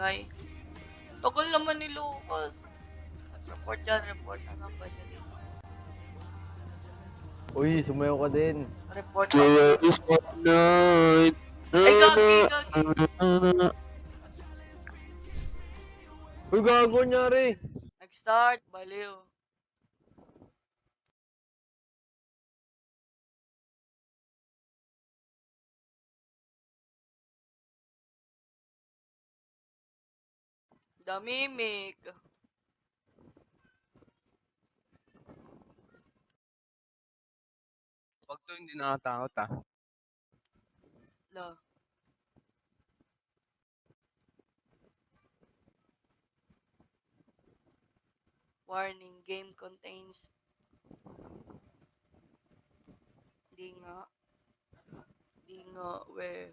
ingay. Tagal naman ni Lucas. Report yan, report na lang ba siya dito? Uy, sumayaw ka din. Report na. Where is my night? Ay, gagi. Uy, gago nyari. Nag-start, baliw. The Mimic. Pag to hindi nakatakot ah. La. Warning, game contains. Di nga. Di nga, where?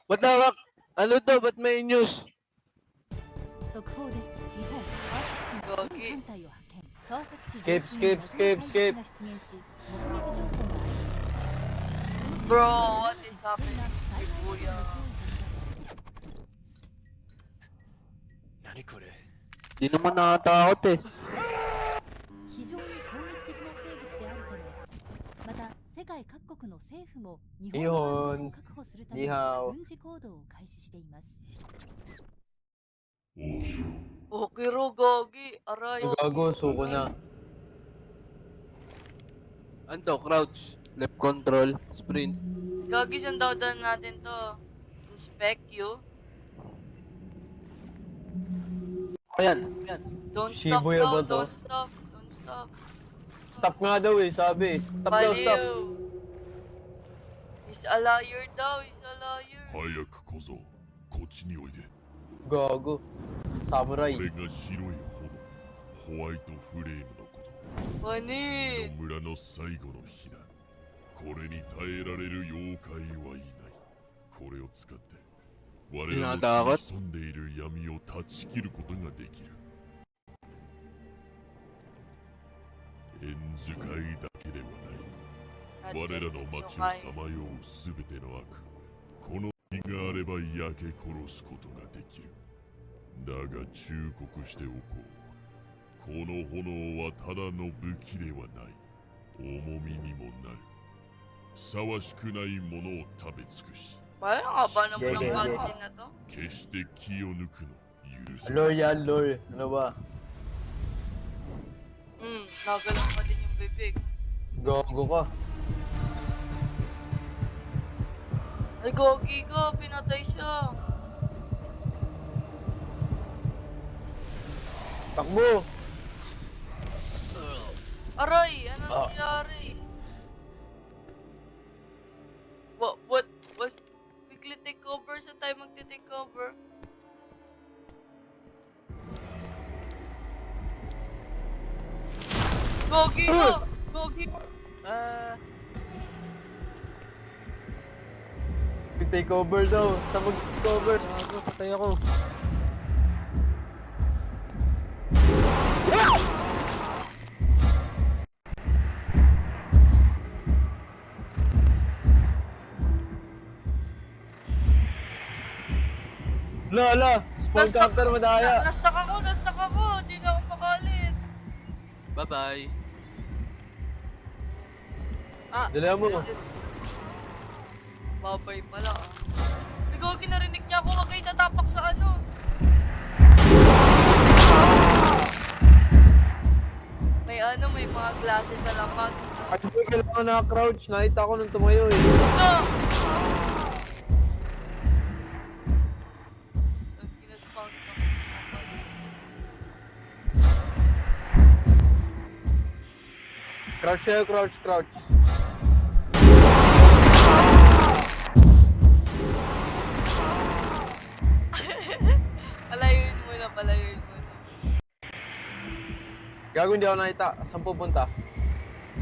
Ba't nawak? Ano to? Ba't may news? 速報です。日本川崎市の軍艦隊を派遣。川崎市 Skip, skip, skip, skip. が出現し、目撃情報が相次いでいます。 Bro, what is happening? Kuya. 何これ Di naman nakatakot eh. 非常に攻撃的な生物であるため、また世界各国の政府も日本の安全を確保するために軍事行動を開始しています。 Okiro, gagi. Aray. Uy, gago, suko na. Ano to? Crouch. Left control. Sprint. Gagi, sundaw-dan natin to. Inspect you. Ayan. Ayan. Don't stop Shibuya daw, ba to? don't stop, don't stop. Stop nga daw eh, sabi. Stop daw, stop. Baliw. He's a liar daw, he's a liar. 早く小僧こっちにおいで Gago. Samurai. これが白い炎ホワイトフレームのこと Manit. この村の最後の日だこれに耐えられる妖怪はいないこれを使って我らの地に潜んでいる闇を断ち切ることができる縁使いだけではない我らの町をさまようすべての悪この火があれば焼け殺すことができるだが忠告しておこうこの炎はただの武器ではない重みにもなるふさわしくないものを食べ尽くし Parang nga ba naman Gege, ang gege. vaccine na to? 決して気を抜くの許せ Lol yan, lol. Ano ba? Nagalaw pa din yung bibig. Gago ka. Ay, gogi ka, pinatay siya. Takbo! Aray, ano nangyari? What was quickly take over sa tayo magte-take over? Gogi ka! Gogi! Take over daw. Sa mag-take over. Gago, patay ako. Ala! Spawn camper madaya. Nastak ako! Di na ako makalit! Bye-bye. Dala mo. Babay pala ah. Ay, gogi, narinig niya ako. Huwag kayo tatapak sa ano. May mga glasses sa lamat. Ay, hindi kailangan naka-crouch. Nakita ko nung tumayo eh. Ito! Crouch siya, crouch. Palayuin muna. Gago, hindi ako nakita. Saan pupunta?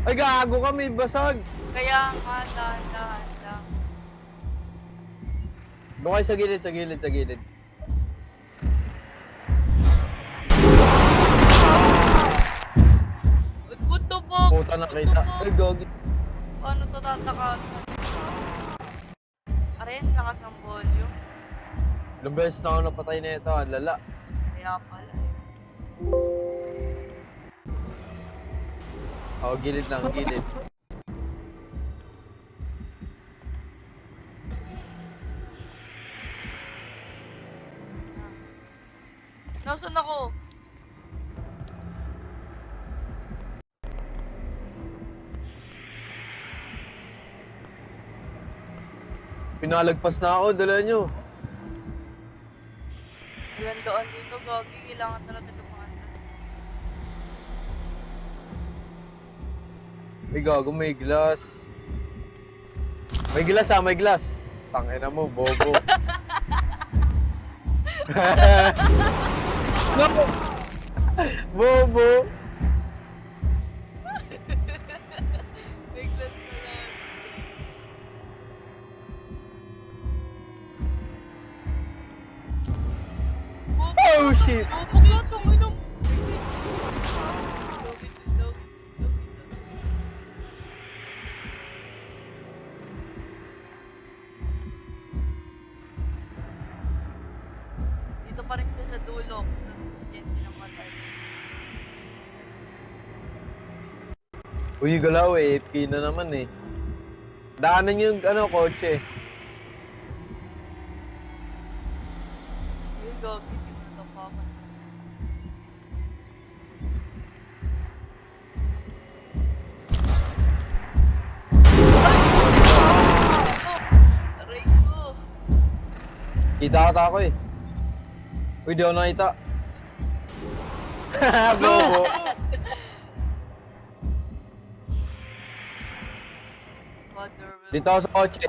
Ay, gago ka, may basag! Kaya nga, dahan-dahan lang. Doon kayo sa gilid. Puto po! Puta nakita. Ay, gogi. Paano to tatakasan? Aray, lakas ng volume. Ilang beses na ako napatay na ito, ang lala. Kaya pala. Oh, gilid lang, gilid. Nasaan ako? Pinalagpas na ako, dala nyo. Ilan doon dito, Gogi. Kailangan talaga dumaan. May gago, may glass. May glass ah, may glass. Tangina mo, bobo. No! Bobo! Biglas na lang. Oh shit! Bubog lang itong inom. Dito pa rin siya sa dulo. Yan sinamatay. Uy, galaw eh. FP na naman eh. Daanan yung ano, kotse. Yung Gogi, hindi mo natapakan. Aray ko. Kita ata ako eh. Uy, di ako nakita. Bobo. Dito ako sa kotse.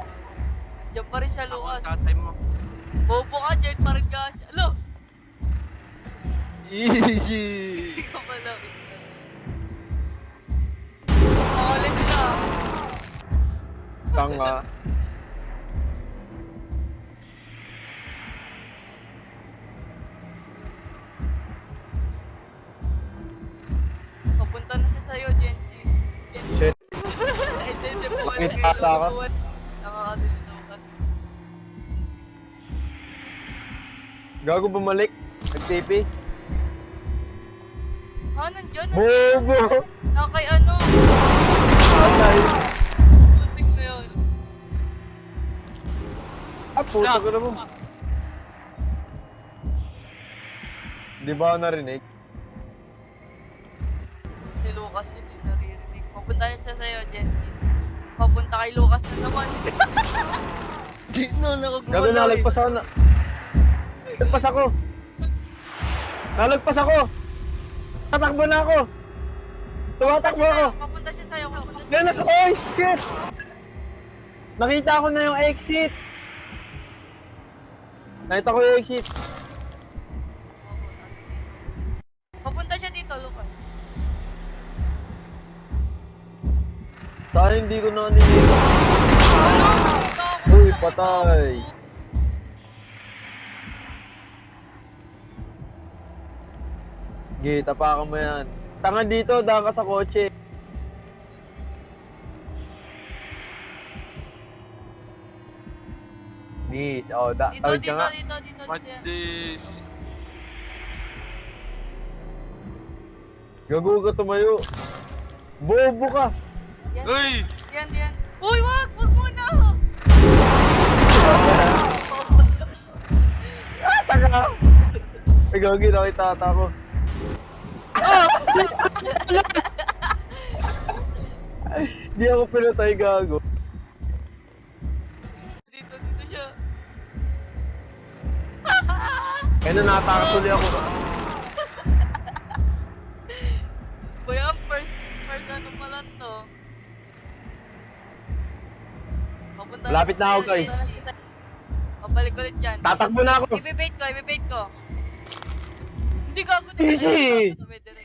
Diyan pa rin siya, Lucas. Tatay mo. Bobo ka, dyan pa rin ka siya. Alo! Easy! Hindi ka pala. Makalit sila. Tanga. Papunta na siya sa'yo, Genji. Shit. Ay, Genji, Bakit ata ka? Nakakadiliw ka. Gago bumalik. Nag-TP. Ah, nandiyan. Bobo! Nakay ano? Patay. Putik na yun. Ah, puto ko naman. Di ba ako narinig? Si Lucas yun, hindi naririnig. Papunta na siya sa'yo, Genji. Papunta kay Lucas na naman. Di na, Gago, nalagpas ako na. Nalagpas ako. Nalagpas ako. Tatakbo na ako. Tumatakbo ako. Papunta siya sa'yo, papunta siya. Ganun, oh shit! Nakita ko na yung exit. Nakita ko yung exit. Papunta siya dito, Lucas. Saan hindi ko naninig? Uy, patay. Sige, tapakan mo yan. Tanga dito, daan ka sa kotse. Miss, oh, Dito, tawid ka dito, nga. dito. What this? Gago ka tumayo. Bobo ka. Yan, Uy! yan. Uy, wag muna! Ah, taga. Ay, gagi, nakita ata ko. Di ako pinatay, gago. Dito siya. Kaya na natakas uli ako. Kuya, first ano pala to? Papunta Malapit na ako, tayo, guys. Genji. Pabalik ulit dyan. Tatakbo na ako. Ibibait ko. Hindi ka ako Easy! Diretso.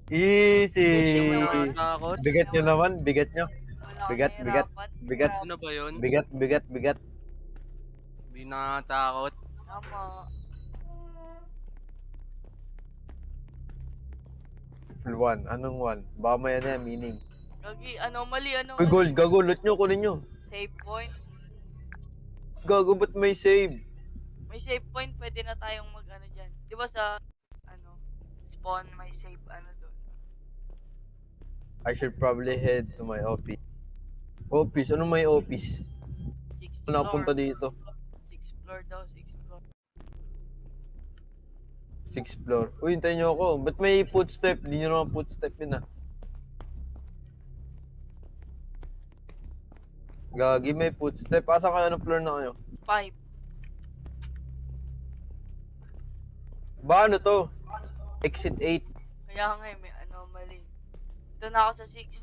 Easy. Nakakatakot. Bigat nyo naman, bigat nyo. Wala kang Bigat. nahirapan. Bigat. Ano ba yun? Bigat. Di nakakatakot. Tama. Full one. Anong one? Baka may ano yan, meaning. Gagi, anomaly. Uy, gold. Gago, loot nyo, kunin nyo. Save point. Gago, ba't may save? May save point, pwede na tayong mag ano dyan. Di ba sa, ano, spawn, may save ano doon. I should probably head to my office. Office? Ano may office? 6th Ano floor. napunta dito? 6th floor daw, 6th floor. 6th floor. Uy, hintayin niyo ako. Ba't may footstep? Di nyo naman footstep yun ah. Gagi, may footstep. Asa kayo? Anong floor na kayo? 5. Ba ano to? Exit 8. Kaya nga may anomaly. Ito na ako sa 6.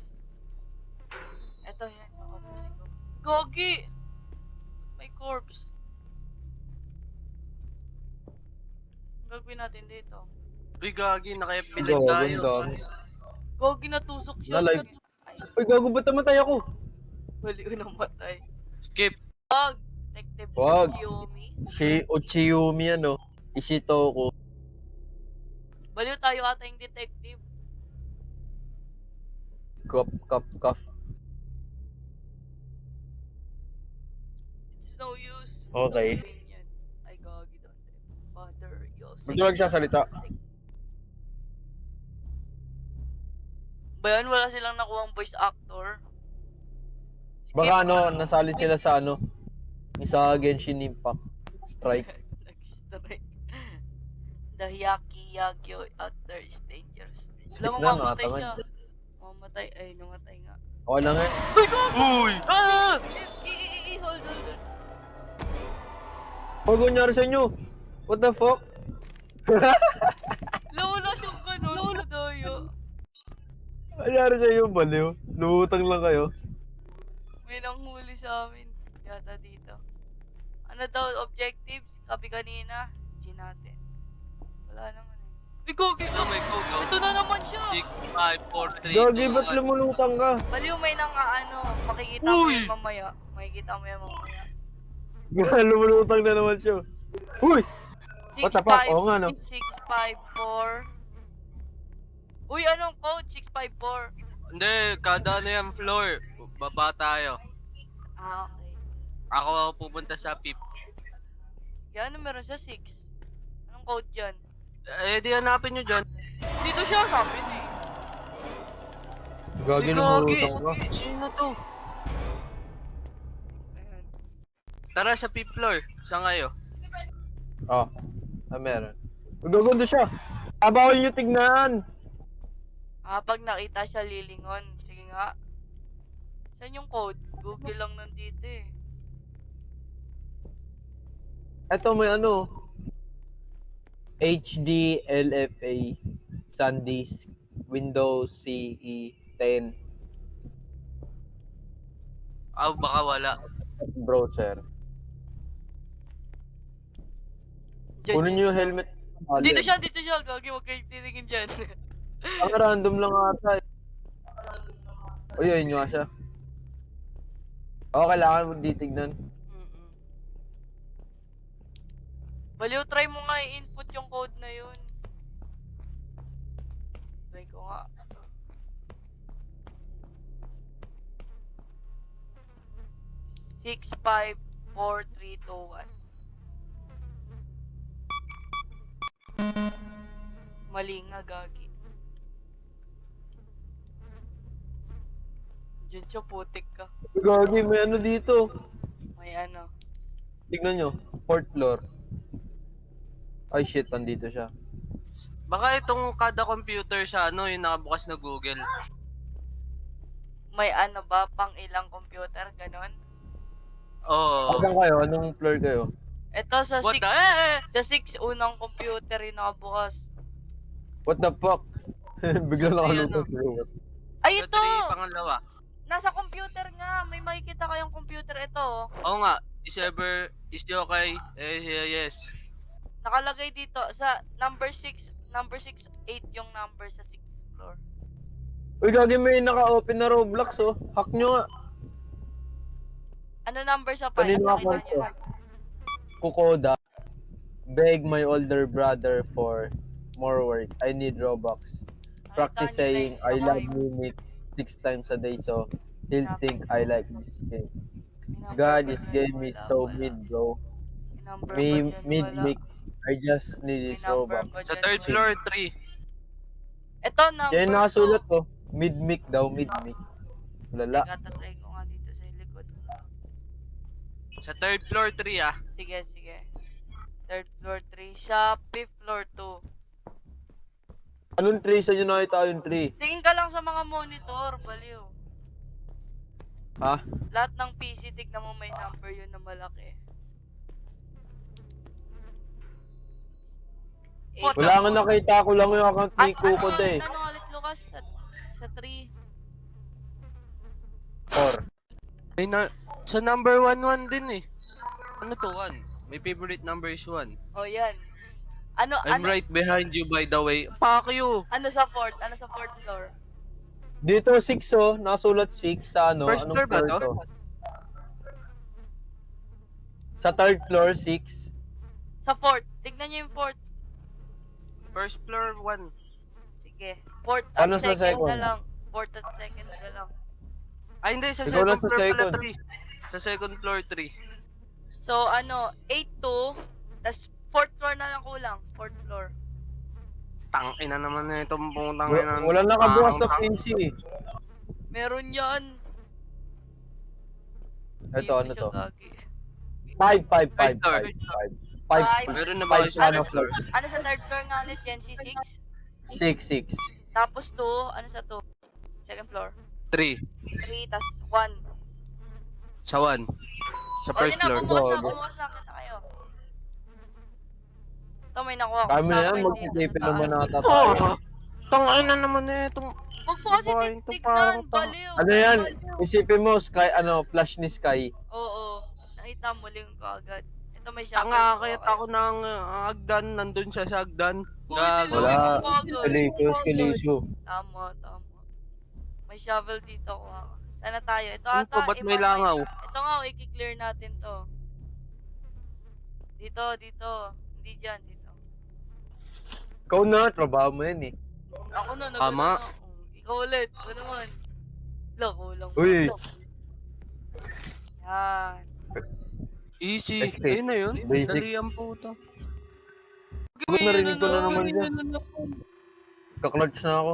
Ito yan, yung office ko. Gogi! May corpse. Ang gagawin natin dito. Uy, gagi, naka-FB Gago, live tayo. ganda. Gogi, natusok siya. Na-live. Uy, gago, ba't namatay ako? Bali ko nang matay. Skip. Wag! Detective Wag. Xiaomi. Si Uchiyumi ano? Ishitoko. Baliw tayo ata yung detective. Cup. It's no use. Okay. Opinion. Ay, gogi, don't bother yourself. Ba't wag siya salita? Ba yan? Wala silang nakuhang voice actor. Baka ano, nasali sila sa ano? Sa Genshin Impact. Strike. Nag-strike. The Hyaki Yagyo actor is dangerous. Skip Alam mo, na, mamatay nakatamad. siya. Mamatay. Ay, namatay nga. Okay lang eh. Uy, gogi! Uy! Ah! Hold. Huwag kunyari sa inyo. What the fuck? Lolo siyang ganun. Lolo doyo. Kunyari sa inyo, baliw. Lumutang lang kayo. May nanghuli sa amin. Yata dito. Ano daw, objectives? Kapi kanina. G natin. Wala naman eh. Uy, gogi! Ito, may go. Ito na naman siya! 6, 5, 4, 3, Gagi, ba't lumulutang ka? Baliw, may nang ano, makikita mo Uy! yan mamaya. Makikita mo yan mamaya. Lumulutang na naman siya. Uy! What the fuck? Oo nga, no? 654. Uy, anong code? 654. Hindi, kada ano yan floor. Baba tayo. Ah, okay. Ako pupunta sa PIP. Kaya ano meron siya? 6. Anong code dyan? Eh, di hanapin nyo dyan. Dito siya, sabi niya eh. Gagi, Uy, lumulutang ka. Sino to? Ayan. Tara sa PIP floor. Saan kayo? Ah, meron. Gagawin siya. Bawal nyo tignan. Ah, pag nakita siya lilingon. Sige nga. Saan yung code? Google lang nandito eh. Eto may ano. HD LFA SanDisk Windows CE 10 Ah, baka wala. browser. Diyan, Kunin diyan. nyo yung helmet. Dito siya. Gagi, huwag kayong titingin dyan. Ang random lang ata. Uy, ayun nga siya. Oo, kailangan mo titignan. Mm-mm. Baliw, try mo nga i-input yung code na yun. Try ko nga. Six, 5, 4, 3, 2, 1. Mali nga, gagi. Diyan siya, putik ka. Gagi, may ano dito. May ano. Tignan nyo. 4th floor. Ay shit, nandito siya. Baka itong kada computer sa ano, yung nakabukas na Google. May ano ba, pang ilang computer, ganon? Oo. Saan kayo? Anong floor kayo? Ito sa What 6, the sa 6 unang computer yung nakabukas. What the fuck? Bigla Sa nakalutas bro. Ay, Sa ito! 3, pangalawa. Nasa computer nga. May makikita kayong computer ito. Oh. Oo nga. Is ever, is okay. Yes. Nakalagay dito sa number 6, 8 yung number sa 6th floor. Uy, gagi, may naka-open na Roblox oh. Hack nyo nga. Ano number sa 5? Kanino ako ito? Kukoda. Beg my older brother for more work. I need Robux. Practice saying I love limit 6 times a day so he'll think I like this game. God, this game is so mid, bro. Number ba May dyan? mid-mic. Wala. I just need May his number Robux. ba Sa dyan? third Wala. floor, 3. Ito, number Yan nakasulat to. Mid-mic daw, mid-mic. Lala. Teka, tatry ko nga dito sa likod. Sa third floor, 3 ah. Sige, sige. Third floor 3. Sa fifth floor 2. Anong tree? Saan nyo nakita yung tree? Tingin ka lang sa mga monitor, baliw. Ha? Lahat ng PC, tignan mo may number yun na malaki. What Wala nga nakita ko lang yung account ni Kukod eh. Ano ulit, Lucas? Sa 3. 4. May sa number 1 din eh. Ano to, 1? My favorite number is 1. Oh, yan. Ano, I'm ano, right behind you by the way. Fuck you! ano sa fourth? Ano sa fourth floor? Dito 6 oh. Nakasulat 6 sa ano. First Anong floor ba floor to? Sa third floor 6. Sa fourth. Tignan nyo yung fourth. First floor 1. Sige. Fourth at Ano sa second na second? lang. Fourth at second na lang. Ay hindi, sa Ikaw lang second sa floor pala second. 3. Sa second floor 3. So, ano, 8-2. Tas fourth floor na lang kulang. Fourth floor. Tangina naman na itong putang ina. Wala nakabukas na Parang PC eh. Meron yan. Ito, ano Hindi to? siya gagi. 5, 5, 5, 5, 5. 5, Meron na ba kayo sa ano third floor? Ano sa third floor nga ulit? Gen C6? 6, 6. Tapos 2. Ano sa 2? Second floor. 3. 3 tas 1. Sa 1. Sa first floor. Bumukas na. Kita kayo. Ito may nakuha ko. Kami na yan, shower dito magtitipid sa naman taas. nata tayo. Oh! Tangina naman na itong... Huwag po kasi Babae, ito titignan. parang Baliw. Ano yan? Baliw. Isipin mo, sky, ano, flash ni Sky. Oo. Nakita mo link ko agad. Ito may shower. Tanga, po kaya ako ng hagdan. Nandun siya sa hagdan. Uy, Gago. Wala. Wala. Skeleto. Tama, tama. May shovel dito ko. Sana tayo. Ito Ano to? ata. Ba't may iba- langaw? Ito nga, i-clear natin to. Dito. Hindi dyan, dito. Ikaw na, trabaho mo yan eh. Ako na, Tama. Ikaw ulit. Ano naman? Kulang. Uy. Yan. Easy. Escape. Ayun na yun. Basic. Dali ang puto. Ako narinig ko na naman yan. Kaklutch na ako.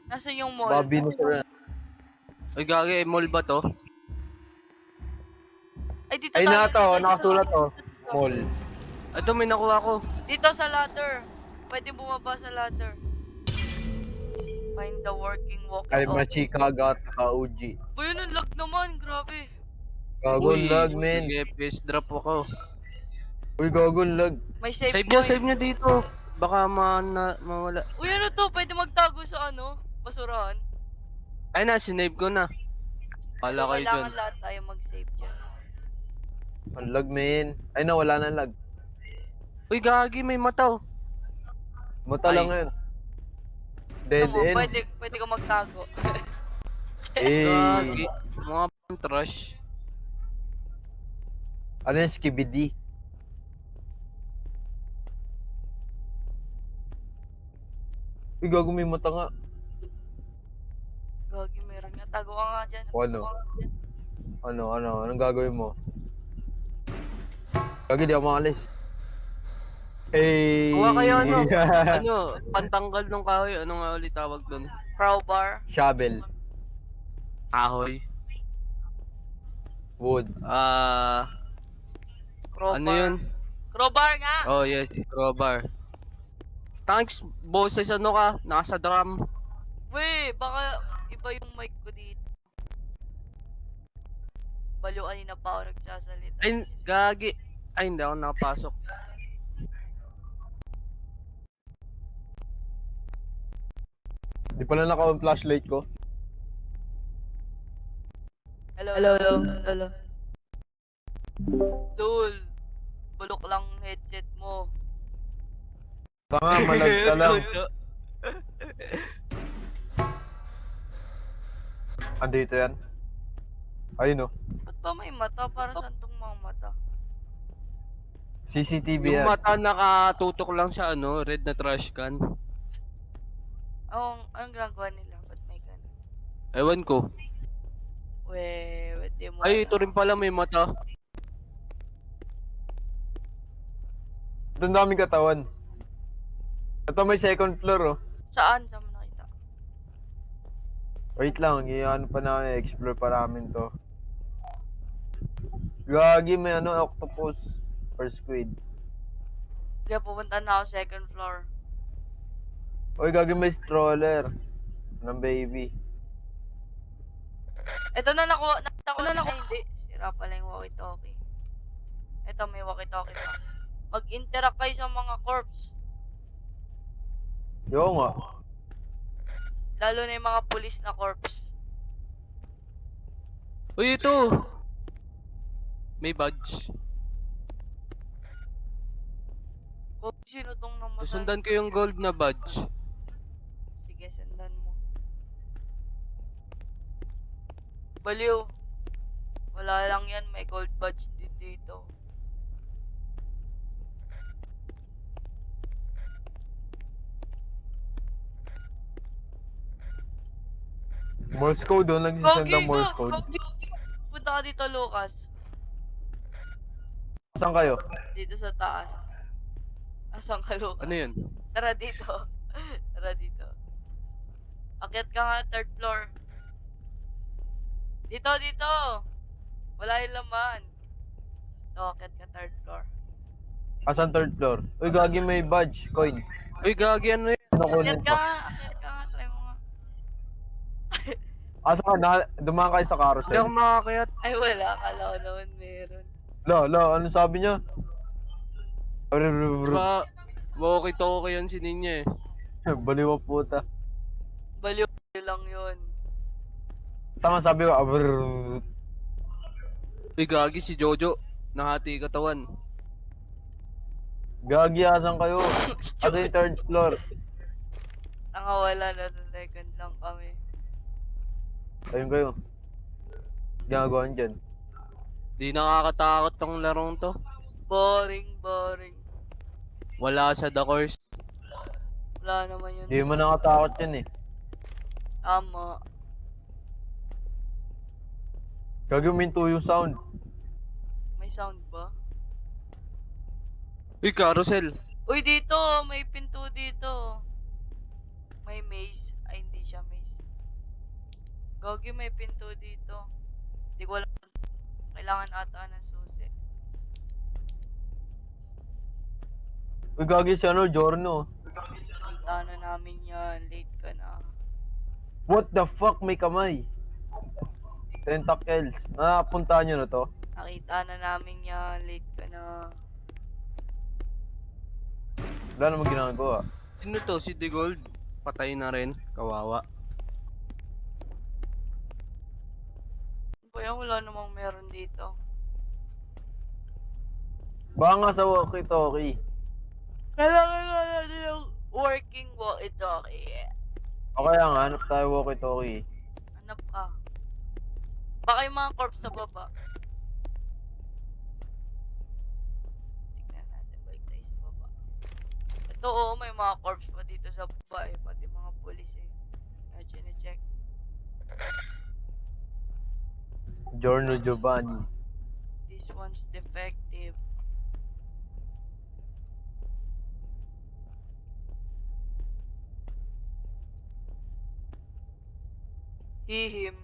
Nasaan yung mall? Bobby na sila. Ay gagi, mall ba to? Ay, dito Ay tayo, na to, dito, nakasulat dito. to. Mall. Ito may nakuha ko. Dito sa ladder. Pwede bumaba sa ladder. Find the working walkie. Ay, machika got ka-OG. Uy, yun ang lag naman. Grabe. Gagong lag, man. Sige, please drop ako. Uy, gagong lag. May save Save nyo dito. Baka mawala. Uy, ano to? Pwede magtago sa ano? Basurahan. Ay na, sinave ko na. Pala kayo dyan. Kailangan lahat tayo mag-save dyan. Ang lag, man. Ay, nawala na lag. Uy, gagi, may mata oh. Mata lang Ay. yun. Dead Ano mo, end. pwede ka magtago. Gagi. Eh, Mga trash. ano yung skibidi? Uy, gago may mata nga. Gagi, meron nga. Tago ka nga dyan. O ano? Anong gagawin mo? Gagi, di ako makalis. Eh. Kuha kayo ano? Ano, pantanggal ng kahoy. Ano nga ulit tawag doon? Crowbar. Shovel. Kahoy. Wood. Crowbar. Ano yun? Crowbar nga! Oh yes, crowbar. Thanks, boses ano ka? Nasa drum. Weh, baka iba yung mic ko dito. Baliw, kanina pa ako nagsasalita. Ay, gagi. Ay, hindi ako nakapasok. Di pala naka-on flashlight ko. Hello. Lol. Bulok lang headset mo. Tanga, malag ka lang. Andito yan. Ayun oh. Ba't ba may mata? Para saan tong mga mata? CCTV Yung yan. mata nakatutok lang sa ano, red na trash can. Anong ginagawa nila? Ba't may ganun? Ewan ko. Weh, di mo Ay, ito alam. rin pala may mata. Ito ang daming katawan. Ito may second floor oh. Saan? Saan mo nakita? Wait lang, ano pa namin, explore pa namin to. Gagi, may octopus or squid. Kaya pupunta na ako second floor. Oy, gagi, may stroller ng baby. Ito na nakita ko na hindi. Sira pala yung walkie-talkie. Ito may walkie-talkie pa. Mag-interact kayo sa mga corpse. Yo nga. Lalo na yung mga police na corpse. Uy, ito! May badge. Kung sino tong namatay. Susundan ko yung gold na badge. Sige, sundan mo. Baliw. Wala lang yan, may gold badge din dito. Morse code doon, nagsisend ng Morse code. Punta ka dito, Lucas. Saan kayo? Dito sa taas. Asan ka, Lucas? Ano yun? Tara dito. Tara dito. Akyat ka nga, third floor. Dito, dito! Wala yung laman. So, akyat ka third floor. Asan third floor? Uy, gagi, may badge, coin. Uy, gagi, ano yun? Nakunin Akyat ka pa. nga, akyat ka nga. Try mo nga. Asa ka na? Dumaan kayo sa Hindi carousel. ako makakayat. Ay, wala. Kala ko naman meron. Anong sabi niya? Diba, walkie-talkie yan si Ninya eh. Baliw ang puta. Baliw lang yun. Tama sabi ko, Uy, gagi si Jojo. Nahati katawan. gagi, asan kayo? Asa yung third floor? Tanga, wala na sa second lang kami. Ayun kayo. Ginagawa niyo dyan. Di nakakatakot tong larong to. Boring, boring. Wala sa The Course. Wala naman yun. Hindi mo nakatakot yun eh. Tama. Gagi, minto yung sound. May sound ba? Uy, carousel. Uy, dito! May pinto dito. May maze. Ay, hindi siya maze. Gagi, may pinto dito. Hindi ko alam. Kailangan ata ng susi. Uy, gagi si Giorno. Punta na namin yan. Late ka na. What the fuck, may kamay? Tentacles. Napuntahan nyo na to? Nakita na namin yan. Late ka na. Wala namang ginagawa. Sino to? Si The Gold. Patay na rin. Kawawa. Kaya wala namang meron dito. Baka nga sa walkie-talkie. Kailangan nga natin ng working walkie-talkie. O kaya nga, hanap tayo walkie-talkie. Hanap ka. Baka yung mga corpse sa baba. Tignan natin, balik tayo sa baba. Ito oo, may mga corpse pa dito sa baba eh. Pati mga police eh. Kaya chine-check. Giorno Giovanni. This one's defective. Him.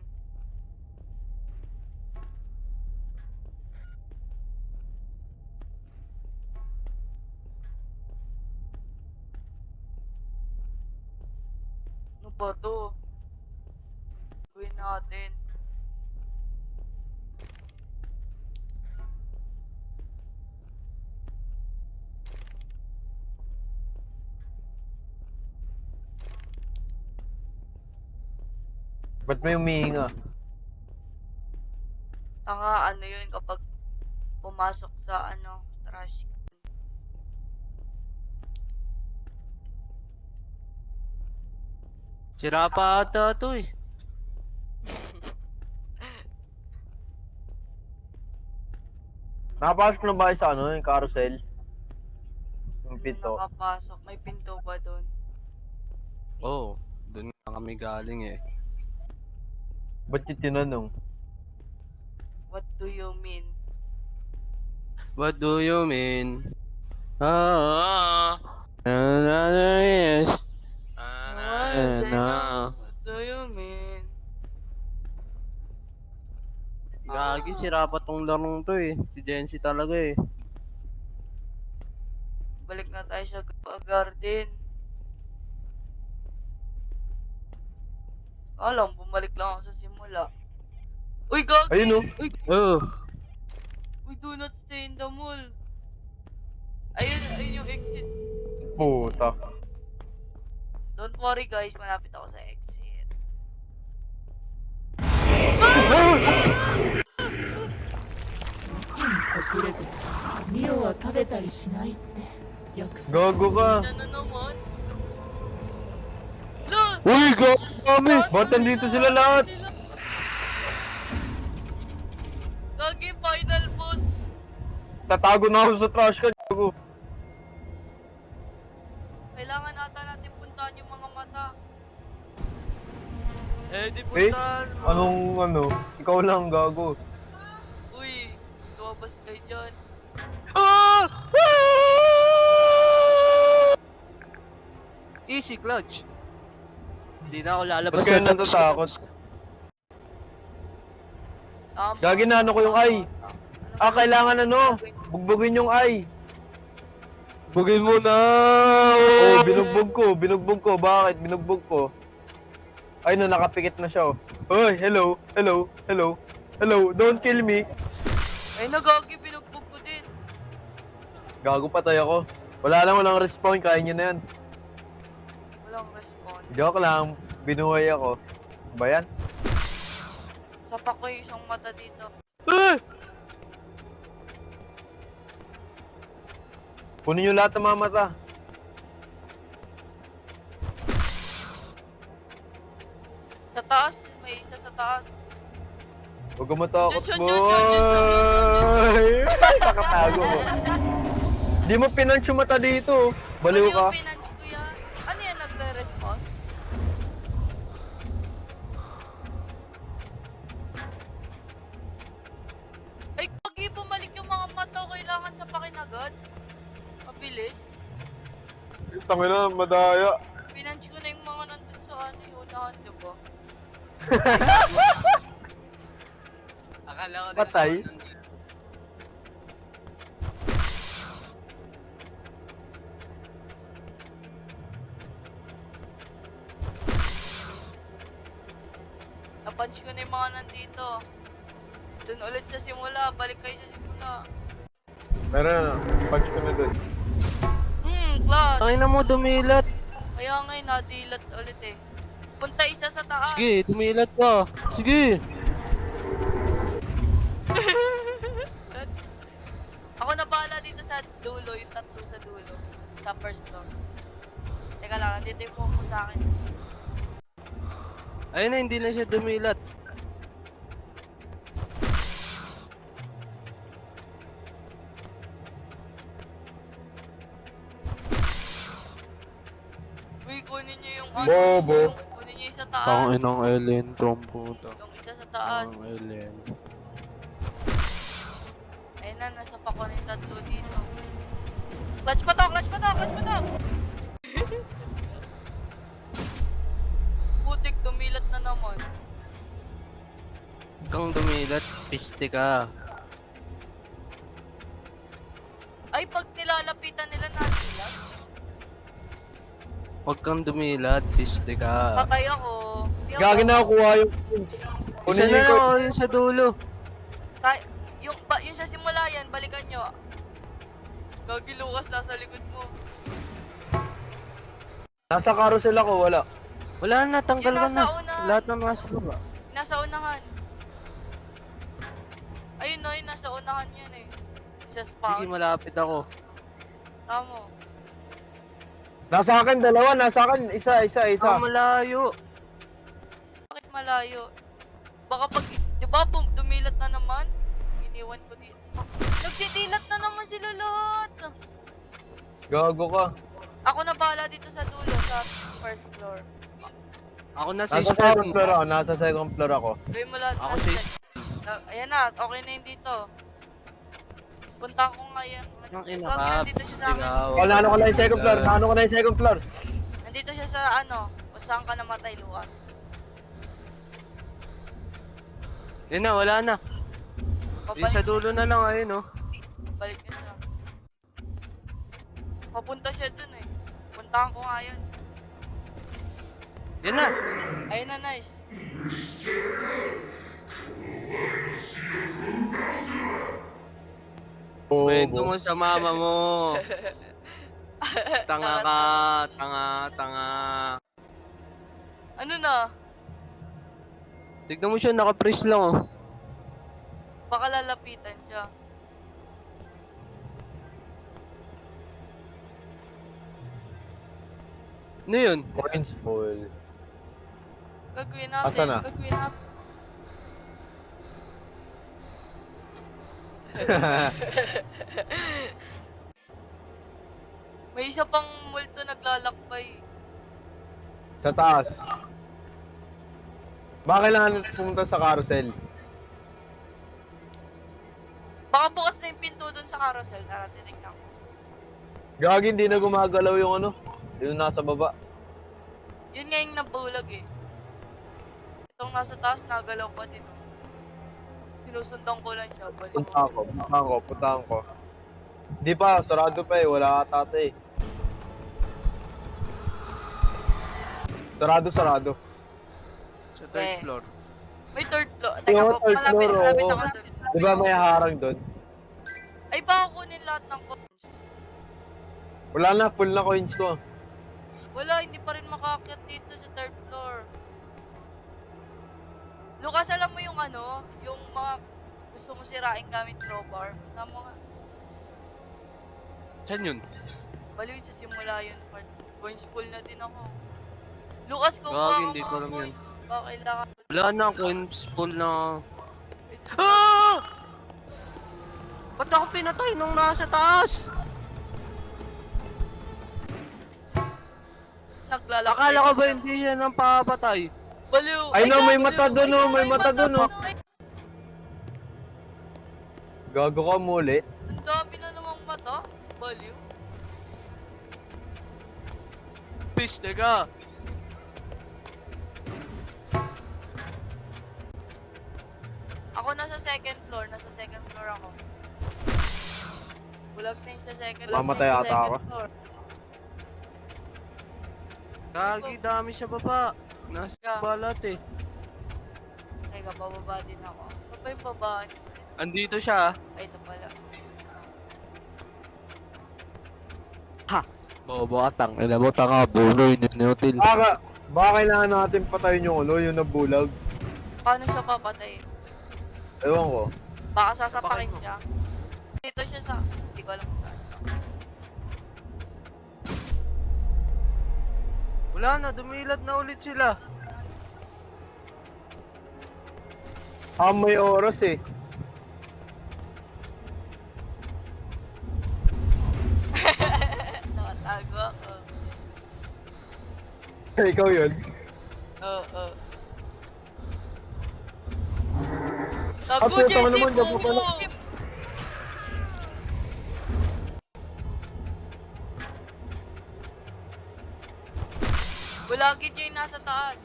Ano ba to? Gawin natin. Ba't may humihinga? Tanga, ano yun kapag pumasok sa trash can. Sira pa ata to eh. Nakapasok na ba kayo sa yung carousel? Yung pito. Nakapasok. May pinto ba doon? Oh, dun nga kami galing eh. Ba't yung tinanong? What do you mean? What do you mean? Another yes. What do you mean? Gagi, sira pa tong larong to eh. Si Jency talaga eh. Balik na tayo sa garden. Alam, bumalik lang ako sa simula. Uy, Gagi! Ayun, oh. Uy, Oh. we do not stay in the mall. Ayun yung exit. Puta. Don't worry guys, malapit ako sa exit. 隠れてミオは食べたりしないって約束 Gago ka. Ano naman? Lo! Uy, kami! Ba't nandito sila lahat? Gagi, final boss! Tatago na ako sa trash can. Gago. Kailangan ata natin puntahan yung mga mata. Eh, di Eh? puntahan mo. Anong ano? Ikaw lang, gago. Uy, lumabas kayo dyan. Ah! Easy clutch. Hindi na ako lalabas Ba't kayo sa clutch. natatakot? Tama. Gagi na ano ko yung eye. Ah, kailangan ano? Bugbugin yung eye. Bugin mo na! Oh, binugbog ko. Bakit? Binugbog ko. Ay, no, nakapikit na siya, oh. Hoy, hello. Don't kill me. Ay, nagagi, binugbog ko din. Gago, patay ako. Walang respawn, kaya niya na yan. Walang response. Joke lang, binuhay ako. Ba yan? Sapak ko yung isang mata dito. Ah! Kunin niyo lahat ng mga mata. Sa taas, may isa sa taas. Huwag ka matakot, Diyan, boy! Nakatago ko. Di mo pinanch yung mata dito. Baliw ka. Ano yung pinanch ko yan? Ano yan, nagre-response? Ay, pagi bumalik yung mga mata, kailangan sa pakinagad. Mabilis. Tangin na, madaya. Pinanch ko na yung mga nandun sa ano, yung unahan, di ba? Akala ko Patay? Napunch ko na yung mga nandito. Dun ulit sa simula, balik kayo sa simula. Meron na, punch ko na dun. Clutch! Tangin na mo, dumilat. Kaya nga nadilat ulit eh. Punta isa sa taas. Sige, dumilat ka. Sige. Ako na bahala dito sa dulo, yung tatlo sa dulo. Sa first floor. Teka lang, nandito yung phone ko sa akin. Ayun na, hindi na siya dumilat. Uy, kunin nyo yung Bobo. kunin nyo yung sa taas. Ang inang Ellen, tromputa. Yung isa sa taas. Ang Ellen. Ayun na, nasa pa ko na yung tatlo dito. Clutch pa to! Putik, tumilat na naman. Kang dumilat, piste ka. Ay, pag nilalapitan nila natilat. Huwag kang dumilat, piste ka. Patay ako. Di ako- Gagi na kuha yung points. Isa Kunin na niyo lang yung ako yun sa dulo. Yung sa simula yan, balikan nyo. Gagi Lucas, nasa likod mo. Nasa carousel ako, wala. Wala na, tanggal Yung ka na. nasa una. Lahat ng nasa baba. Nasa unahan. Ayun no, yung nasa unahan yan eh. Sa spawn. Sige, malapit ako. Tamo. Nasa akin, dalawa. Nasa akin, isa. Ah, malayo. Bakit malayo? Baka pag, di ba, dumilat na naman? Iniwan ko dito. Nagsidilat na naman sila lahat. Gago ka. Ako na bahala dito sa dulo, sa first floor. Ako na sa Nasa spawn. second floor ako. Gawin mo lahat. Ako lahat sa dyan. Ayan na, okay na yung dito. Punta ko ngayon. Ang ina Gagi, ka, nandito siya sa akin. tingaw. Oh, naano ko na yung second floor. Naano ko na yung second floor. Nandito siya sa ano, kung saan ka namatay, Lucas. Yan na, wala na. Yung sa Babalik, dulo na lang, ayun, oh. balik ka na lang. Papunta siya dun eh. Puntahan ko nga yun. Yan na. Ayun na, nice. Kwento Bobo. mo sa mama mo. Tanga ka, tanga. Ano na? Tignan mo siya, naka-freeze lang, oh. Baka lalapitan siya. Ano yun? Coins full. Gagawin natin. Asa na? Gagawin natin. May isa pang multo naglalakbay. Sa taas. Baka kailangan pumunta sa carousel. Baka bukas na yung pinto dun sa carousel. Tara, tinignan ko. Gagi, hindi na gumagalaw yung ano. Yung nasa baba. Yun nga yung nabulag eh. Itong nasa taas, nagalaw pa din. Sinusundan ko lang siya. Balik Puntahan ko. Di pa, sarado pa eh. Wala ata ata eh. Sarado. Sa third Eh. floor. May third floor. Yung Teka, third malapit floor, oo. ako dun. Di ba may harang doon? Ay, baka kunin lahat ng coins. Wala na, full na coins ko. Wala, hindi pa rin makaakyat dito sa third floor. Lucas, alam mo yung ano? Yung mga gusto mo sirain gamit crowbar? Tama mo nga. Saan yun? Baliw sa simula yun. Part. Coins full na din ako. Lucas, kung Gagi, baka hindi ko alam yun. Baka kailangan. Wala na, coins full na. Ah! Ba't ako pinatay nung nasa taas? Naglalakbay. Akala ko ba hindi siya nang papatay? Baliw. Ay, no, may gago, mata baliw. dun, Ay, oh, may mata dun, oh. Ay, Gago ka muli. ang dami na namang mata. Baliw. Fish, teka. Ako nasa second floor ako. Bulag na yung sa second floor. Mamatay Sa ata second ako. floor. Gagi, dami siya baba. Nasa Ka. balat eh. Teka, bababa din ako. Ano ba yung babaan? Andito siya. Ay, ito pala. Bobo atang. Alam mo, tanga, buloy ni Nutil. Baka kailangan natin patayin yung ulo, yung nabulag. Paano siya papatay? Ewan ko. Baka sasapakin Sapakin mo. siya. Dito siya sa... Hindi ko alam kung saan. Wala na, dumilad na ulit sila. May oras eh. Nakatago ako. Ikaw yun. Oo. puta mo naman, gago pala. Bulagin niyo yung nasa taas.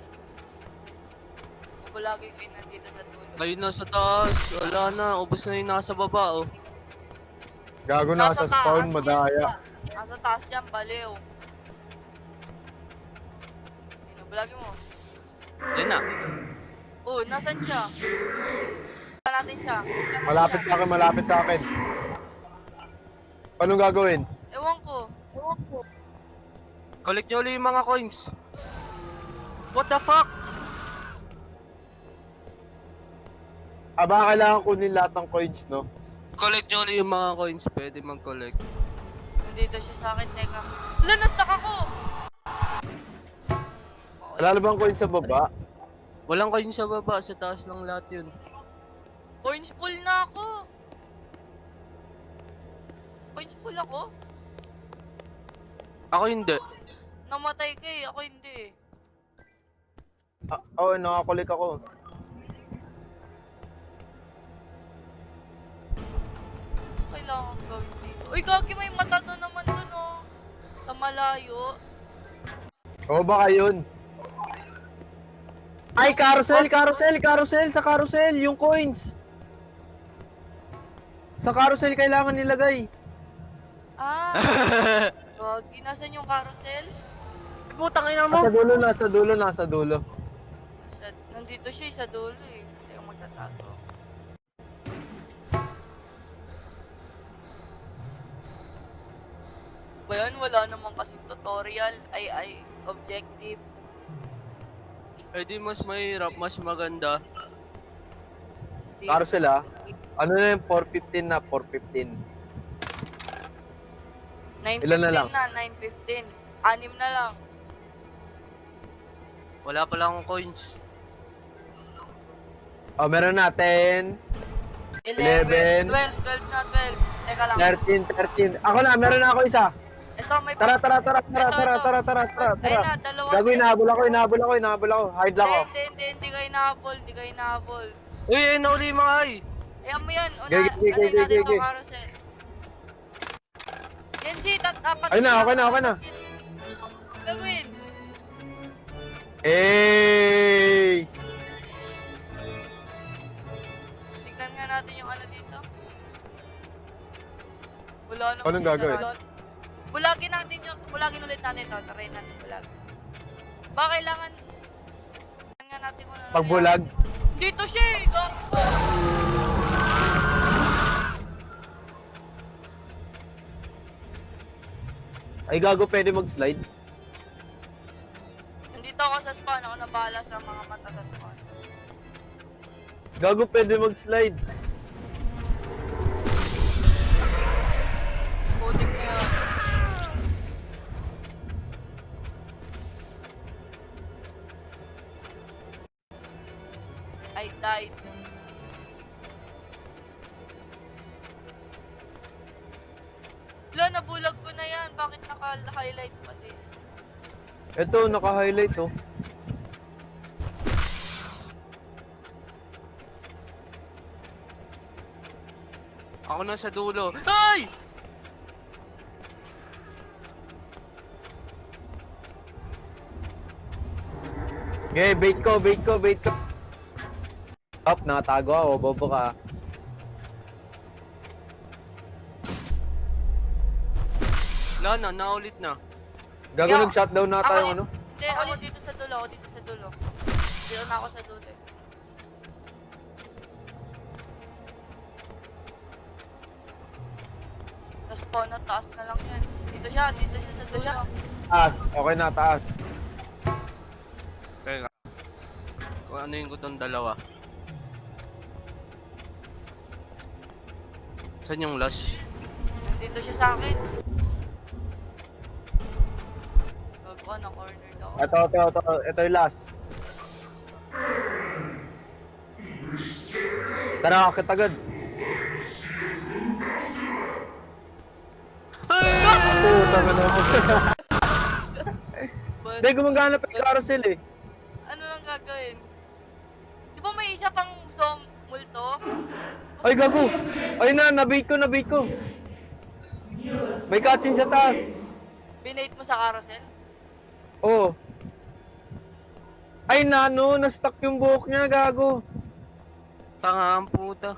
Bulagin ko yung nandito sa dulo. Kayo nasa taas. Wala na, ubos na yung nasa baba oh. Gago na sa spawn, madaya. Nasa taas dyan, baliw. Ayun, bulagin mo. Yan na. Oh, nasan siya? Tignan natin siya. Malapit sa akin. Paano gagawin? Ewan ko. Collect nyo ulit yung mga coins. What the fuck? Baka kailangan kunin lahat ng coins, no? Collect nyo ulit yung mga coins. Pwede mag-collect. Nandito siya sa akin, teka. Wala, na-stuck ako! Wala na bang coins sa baba? Walang coins sa baba. Sa taas ng lahat yun. Coins full na ako! Coins full ako? Ako hindi. Namatay ka eh, ako hindi. Oo, nakakulik ako. Ay, kailangan gawin dito? Uy, gagi, may mata doon naman dun, oh. Sa malayo. O baka yun. Ay, carousel, carousel, carousel, sa carousel, yung coins. Sa carousel kailangan nilagay. Ah, gagi, nasan yung carousel? Putang ina mo! Nasa dulo, nasa dulo, nasa dulo. Nandito siya sa dulo eh. Hindi ako magtatago. Ba yan? Wala naman kasing tutorial. Ay, objectives. Eh di mas mahirap, mas maganda. Di- Carousel ah. Ano na yung 415 na, 415. 9:15 Ilan na lang? 9:15. 6 na lang. Wala pala akong coins. Oh, meron na 10, 11. 12 na 12. Teka lang. 13. Ako na, meron na ako isa. Ito, may Tara. Ayun Tara. na, dalawa. Gagawin, nahabol ako. Hide lang ako. Hindi kayo nahabol. Hindi kayo nahabol. Uy, ayun na uli mga ay! Ayan mo yan. Una, Gigi, ano natin gigi. ito, carousel. Yan, G, dapat. Ayun na, okay na. Gawin. Hey! Tignan nga natin yung ano dito. Wala naman. Anong gagawin? Bulagin natin yung, bulagin ulit natin ito. Try natin bulagin. Ba kailangan, nga natin kung ano. Pagbulag. Dito siya eh. Gago. Ay, gago, pwede mag-slide. Nandito ako sa spawn. Ako na bahala sa mga mata sa spawn. Gago, pwede mag-slide. Putik na yun. I died. Wala, nabulag ko na yan. Bakit naka-highlight pa din? Ito, naka-highlight oh. Ako na sa dulo. Ay! Okay, bait ko. Up, nakatago ako, bobo ka. Wala na, naulit na. Gago, Yo, nag-shutdown na tayo, ano? Hindi, ako dito sa dulo. Dito na ako sa dulo. Tapos spawn na taas na lang yan. Dito siya sa dulo. Taas, okay na, taas. Teka. Kung ano yung gutong dalawa. Saan yung last? Nandito siya sa akin. Gago, na corner na ako. Ito yung last. Tara, akit agad. Puta ka na mo. Hindi, gumagana pa yung carousel eh. Ano lang gagawin? Di ba may isa pang multo? Ay, gago! Ay na, nabait ko. May cutscene sa taas. Binate mo sa carousel? Oh. Ay, nano, na-stuck yung buhok niya, gago. Tanga ang puta.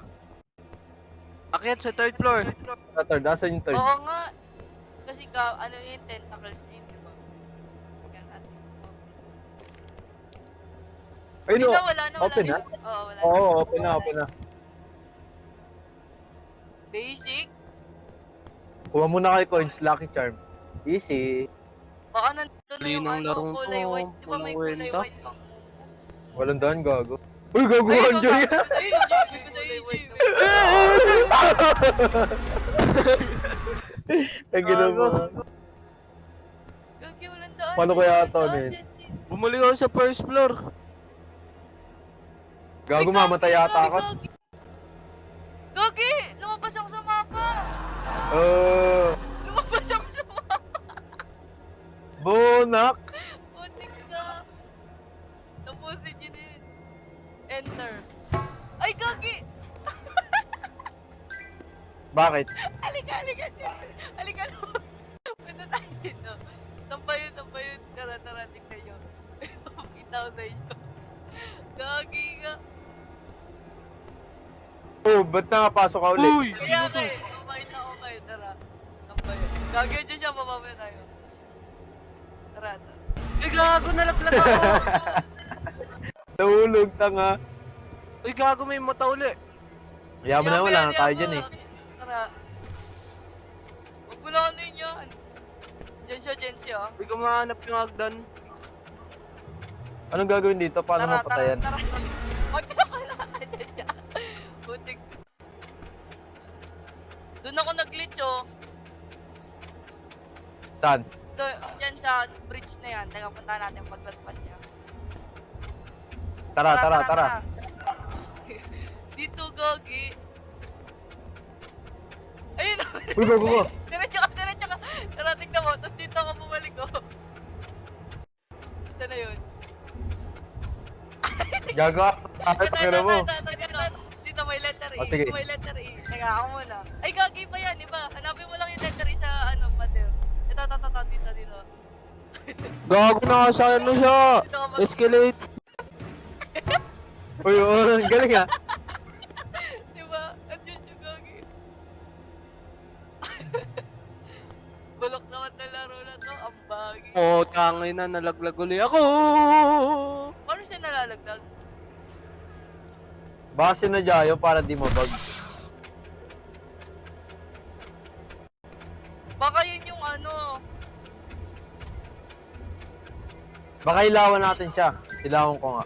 Akyat sa third floor. Sa third, asan yung third? Oo nga. Kasi ano yung tentacles yun, di ba? Yan natin. Ay, no. Wala na. Open na? Oo, wala na. Oo, open na. Basic? Kuha muna kayo coins, Lucky Charm. Easy. Baka nandun na yung Linang larong kulay ko, white. Di ba may walang kulay kwenta. white pang Walang daan, gago. Uy, gago, Anjoy! Ay, ginawa. Gagi, walang daan. Paano kaya ito, Nen? Bumalik ako sa first floor. Gago, mamatay yata ako. Gagi! Lumabas ako sa mapa! Lumabas ako sa mapa! Bonak! Putik na! Tapusin yun din. Enter. Ay, Gagi! Bakit? Halika, halika. Halika na. Punta tayo dito. Sampay yun. Tara, tignan nyo. Kita ko sa inyo. Gagi ka. Oh, ba't nakapasok ka ulit? Uy! Kaya Sino to? okay, tara. Sampay yun. Gagi dyan siya, bababa tayo. Tara. Uy, gago, nalaglag ako! Nahulog, tanga. Uy, gago, may mata uli. Yaman na, wala na tayo dyan eh. Tara. Huwag mo lang ano yun yan. Dyan siya. Uy, kumahanap yung hagdan. Anong gagawin dito? Paano mapatayan? Tara. Huwag na pala. Dyan siya. Butik. Doon ako nag-glitch oh. Saan? Yan sa bridge na yan. Teka, punta natin paglaspas niya. Tara. Dito, Gogi. Ayun o. Uy, go. Diretso ka. Tara, tignan mo. Tapos dito ako bumalik oh. Ito na yun. Gagawas. Bakit pagkira mo? Dito may letter E. Oh, sige. Dito may letter E. Teka, ako muna. Ay, Gogi pa yan, iba. Hanapin mo lang yung letter E sa ano, Mateo. Ito, dito. Gago na sa ano siya! Dito ka Escalate! Uy, ang galing ah. Diba? Andiyan siya, Gogi. Bulok naman na laro na to. Ang bagi. Oh, tangay na, nalaglag uli ako! Paano siya nalalagdag? Baka sinadya yun para di mabag. Baka yun yung ano. Baka ilawan natin siya. Ilawan ko nga.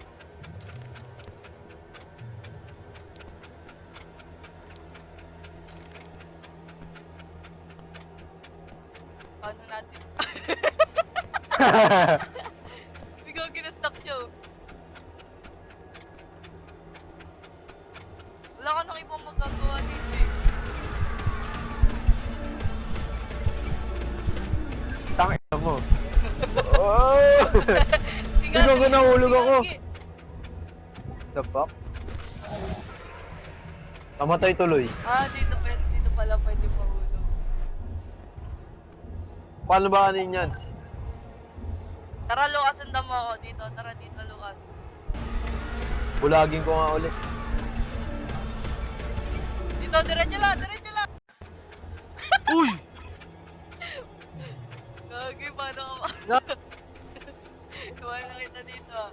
Ano natin? Biglang ginastuck siya. Oh. Wala ka nang ibang magagawa dito eh. Tangin mo. Oh! Ikaw ko nahulog ako. The fuck? Namatay tuloy. Dito pala pwede mahulog. Paano ba kanin yan? Tara, Lucas, sundan mo ako dito. Tara dito, Lucas. Bulagin ko nga ulit. Dito, diretso lang. Uy! Gagi, paano ka ba? Na- Iwan na kita dito ah.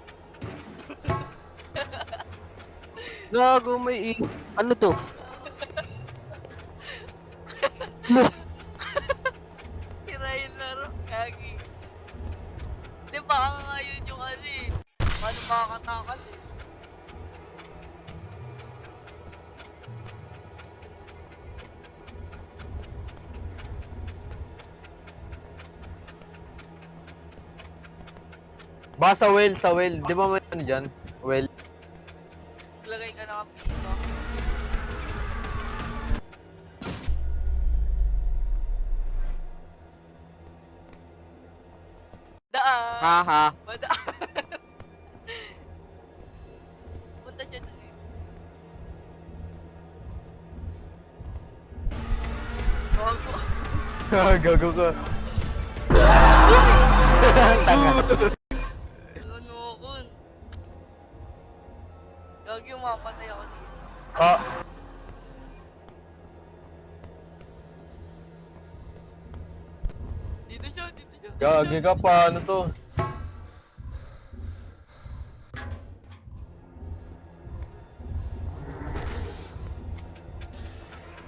Gago, may ano to? Sira yung laro, Gagi. Di baka nga yun yung ano eh. Paano makakatakal eh. Baka sa well. Di ba may ano dyan? Well. Lagay ka na kapito. Daan! Haha. Madaan! Punta siya dun eh. Gago. Gago ka. Tanga. Ano ako? Gagi, umapatay ako dito. Ah, Dito siya. gagi ka pa. Ano to?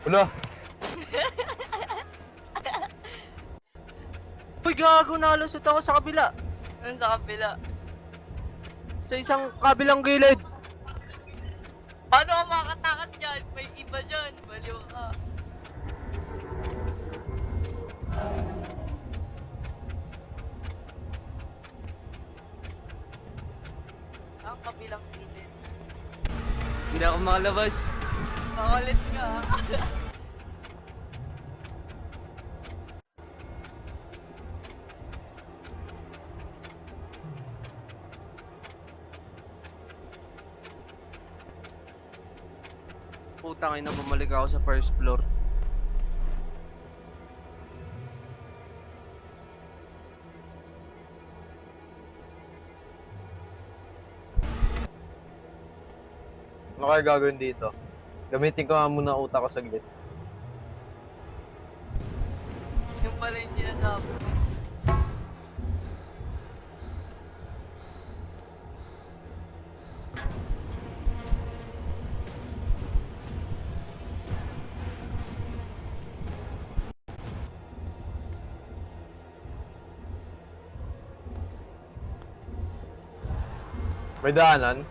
Wala. Uy, gago, nalusot ako sa kabila. Ano sa kabila? Sa isang kabilang gilid. Paano ka makakatakas dyan? May iba dyan. Baliw ka. Ang kabilang pilit. Hindi ako makalabas. Makulit ka. Putang ina, bumalik ako sa first floor. Ano kaya gagawin dito? Gamitin ko nga muna utak ko saglit. Yung pala yung sinasabi. May daanan?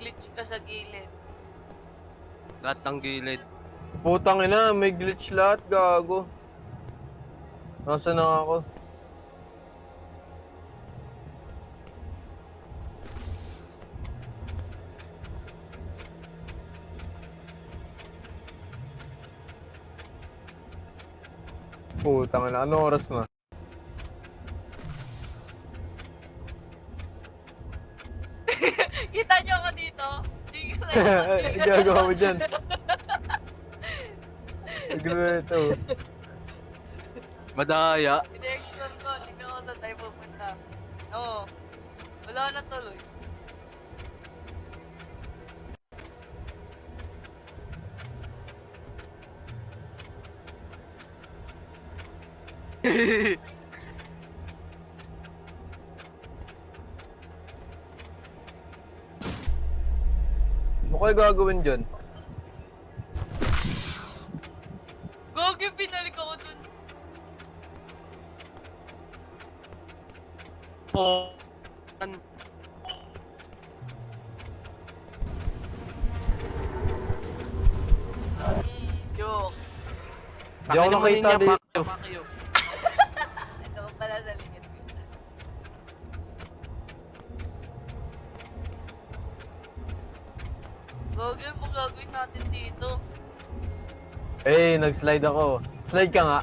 Glitch ka sa gilid. Lahat ng gilid. Putang ina, may glitch lahat, gago. Nasaan na ako? Putang ina, anong oras na? Kita niyo ako dito? Sige na. Gagawa mo dyan. Gagawa ito. Madaya. Ine-explore ko. Tignan ko saan tayo pupunta. Oo. Wala na tuloy. Ano kayo gagawin dyan? Gogi, pinalik ako dun. Po. Joke. Di ako nakita dito. Ito ko pala sa likod ko. Gogi, mo gagawin natin dito? Eh, nag-slide ako. Slide ka nga.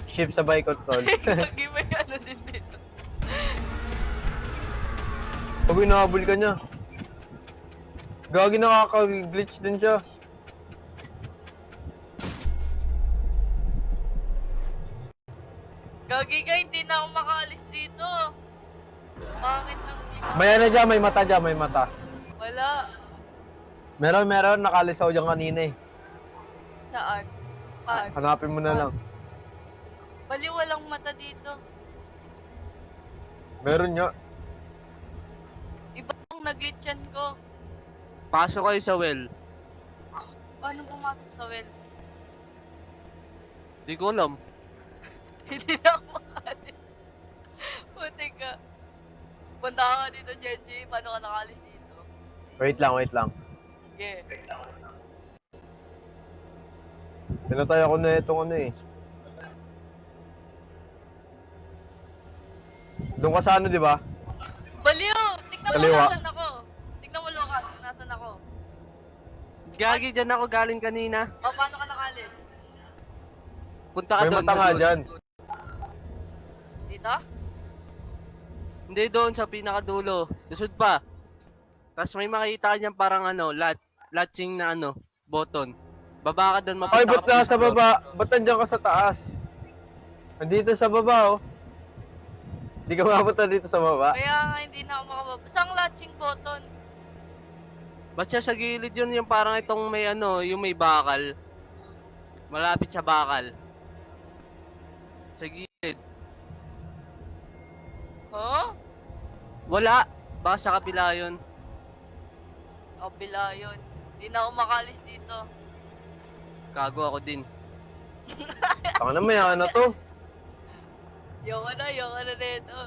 Shift sa bike control. Gogi, may ano din dito. Pag inahabol ka niya. Gagi, nakaka-glitch din siya. Gogi ka, hindi na ako makaalis dito. Bakit ang glitch? May ano dyan, may mata dyan, may mata. Wala. Meron, nakalisaw dyan kanina eh. Saan? Paan? Hanapin mo na lang. Bali, walang mata dito. Meron nga. Iba ang nag-glitchan ko. Pasok kayo sa well. Paano pumasok sa well? Di ko alam. Hindi na ako makaalis. Puti ka. Punta ka dito, Genji. Paano ka nakaalis dito? Wait lang. Sige. Pinatay ako na itong ano eh. Doon ka sa ano, di ba? Baliw! Tignan mo Kaliwa. nasan ako. Tignan mo, Lucas, kung nasan ako. Gagi, dyan ako galing kanina. O, paano ka nakaalis? Punta ka May doon. mata nga doon. dyan. Dito? Hindi doon sa pinakadulo. Lusod pa. Tapos may makita ka niyan parang ano, latching na ano, button. Baba ka doon, mapunta Ay, ba't ka nasa baba? Ba't nandiyan ka sa taas? Nandito sa baba, oh. Di ka mapunta dito sa baba? Kaya nga hindi na ako makababa. Saan ang latching button? Ba't siya sa gilid yun, yung parang itong may ano, yung may bakal. Malapit sa bakal. Sa gilid. Huh? Wala. Baka sa kapila yun. Kabila yun. Hindi na ako makaalis dito. Gago ako din. Taka na, may ano to. Yung ano dito.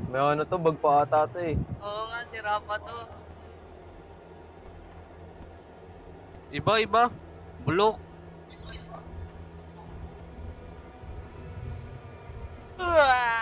May ano to, bag pa ata to eh. Oo nga, si Rafa to. Iba. Bulok. Uwaa!